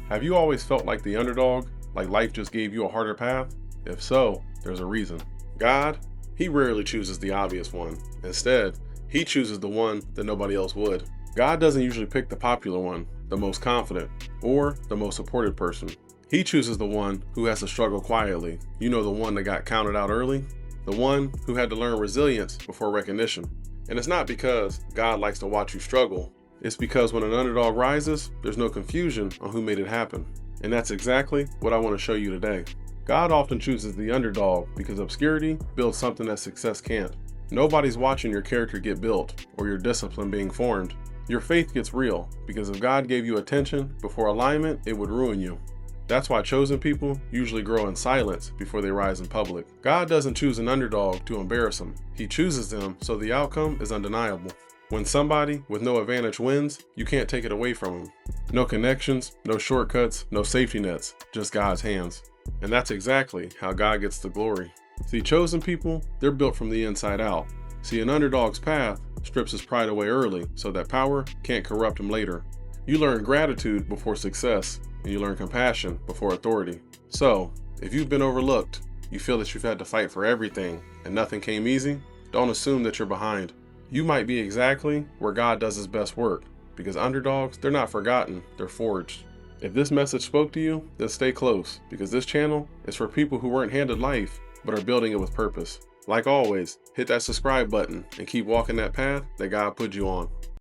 Have you always felt like the underdog, like life just gave you a harder path? If so, there's a reason. God, He rarely chooses the obvious one. Instead, He chooses the one that nobody else would. God doesn't usually pick the popular one, the most confident, or the most supported person. He chooses the one who has to struggle quietly. You know, the one that got counted out early? The one who had to learn resilience before recognition. And it's not because God likes to watch you struggle. It's because when an underdog rises, there's no confusion on who made it happen. And that's exactly what I want to show you today. God often chooses the underdog because obscurity builds something that success can't. Nobody's watching your character get built or your discipline being formed. Your faith gets real because if God gave you attention before alignment, it would ruin you. That's why chosen people usually grow in silence before they rise in public. God doesn't choose an underdog to embarrass them. He chooses them so the outcome is undeniable. When somebody with no advantage wins, you can't take it away from them. No connections, no shortcuts, no safety nets, just God's hands. And that's exactly how God gets the glory. See, chosen people, they're built from the inside out. See, an underdog's path strips his pride away early so that power can't corrupt him later. You learn gratitude before success, and you learn compassion before authority. So, if you've been overlooked, you feel that you've had to fight for everything, and nothing came easy, don't assume that you're behind. You might be exactly where God does His best work, because underdogs, they're not forgotten, they're forged. If this message spoke to you, then stay close, because this channel is for people who weren't handed life, but are building it with purpose. Like always, hit that subscribe button and keep walking that path that God put you on.